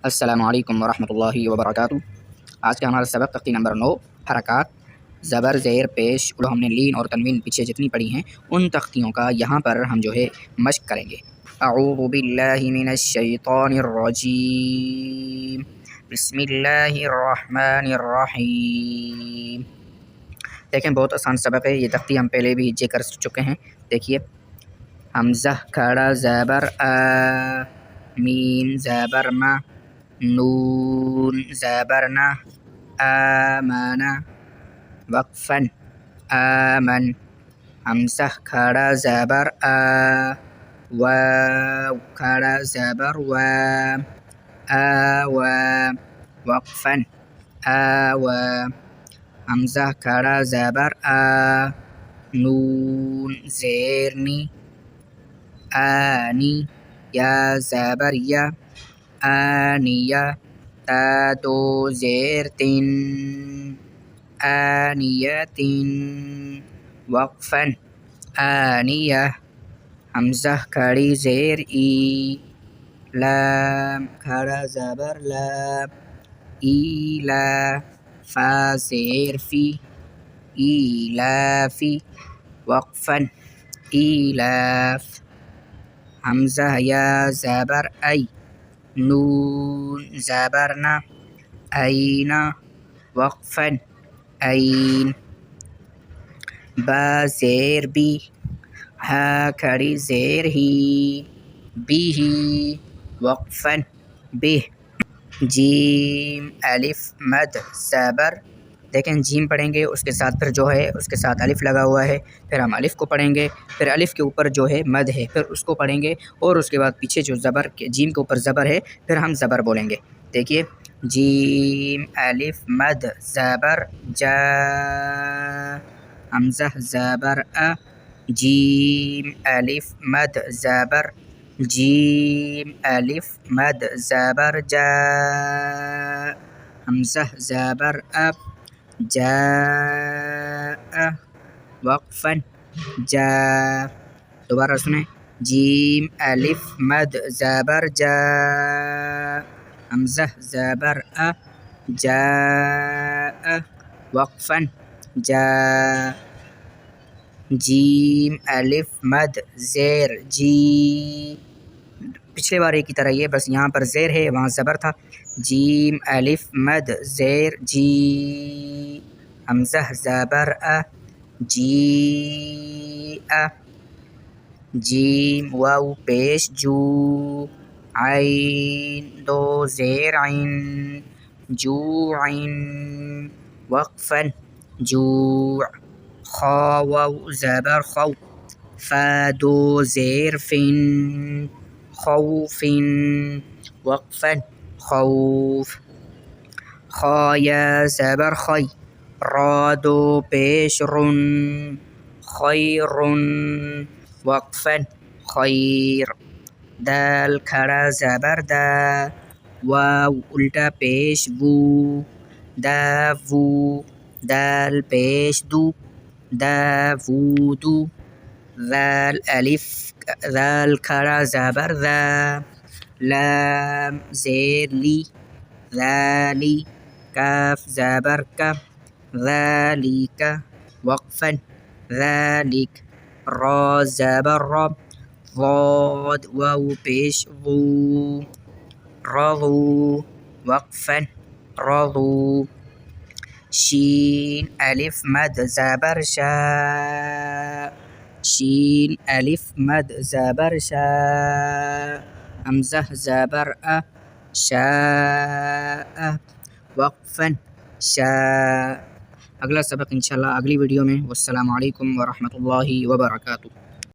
السلام علیکم ورحمۃ اللہ وبرکاتہ۔ آج کا ہمارا سبق تختی نمبر 9 حرکات زبر زیر پیش جو ہم نے لین اور تنوین پیچھے جتنی پڑھی ہیں ان تختیوں کا یہاں پر ہم جو ہے مشق کریں گے۔ اعوذ باللہ من الشیطان الرجیم، بسم اللہ الرحمن الرحیم۔ دیکھیں بہت آسان سبق ہے، یہ تختی ہم پہلے بھی ذکر کر چکے ہیں۔ دیکھیے، حمزہ کھڑا زبر آ، میم زبر ما، نون زبرنا، آمن وقفا آمن، حمزہ کھڑا زبر آ، واو کھڑا زبر وا، آوا وقفا آوا، حمزہ کھڑا زبر آ، نون زیر نی، آنی، یا زبر یا، آنیہ، تا دو زیر تن، آنیۃ، وقفا آنیہ، حمزہ کھڑی زیر ای، لام کھڑا زبر لا، ایلا، فا زیر فی، ایلافی، وقفا ایلاف، حمزہ یا زبر ای، نون زبرنا، اینا، وقفا این، با زیر بی، ہا کھڑی زیر ہی، بھی، وقفا بہ، جیم الف مد زبر، دیکھیں جیم پڑھیں گے اس کے ساتھ پھر جو ہے اس کے ساتھ الف لگا ہوا ہے، پھر ہم الف کو پڑھیں گے، پھر الف کے اوپر جو ہے مد ہے پھر اس کو پڑھیں گے، اور اس کے بعد پیچھے جو زبر جیم کے اوپر زبر ہے پھر ہم زبر بولیں گے۔ دیکھیے، جیم الف مد زبر جا، حمزہ زبر ا، جیم الف مد زبر جیم الف مد زبر جا، حمزہ زبر اب، جاء، وقفا جا، دوبارہ سنیں، جیم الف مد زبر جا، حمزہ زبر ا، جاء، وقفا جا، جیم الف مد زیر جی، پچھلے بار کی طرح یہ بس یہاں پر زیر ہے وہاں زبر تھا، جیم الف مد زیر جی، حمزہ زبر ا، جی ا، جیم واو پیش جو، عین دو زیر عین، جوعین، وقفا جوع، خا واو زبر خو، فا دو زیر فن، خوف، وقفا خوف، خا یا زبر خی، را دو پیش رن، خیر، وقفا خیر، دال کھڑا زبر دا، واو الٹا پیش وو، دا وو، دال پیش دو، دا وو دو، ذال الف ذال کھڑا زبر ذا، لام زیر لی، ذالی، کاف زبر کا، ذالک، وقفا ذالک، را زبر را، ضاد واو پیش ضو، رضو، وقفا رضو، شین الف مد زبر شا، شین الف مد زبر شا، حمزہ زبر ا، شاء، وقفا شاء۔ اگلا سبق انشاءاللہ اگلی ویڈیو میں۔ والسلام علیکم ورحمۃ اللہ وبرکاتہ۔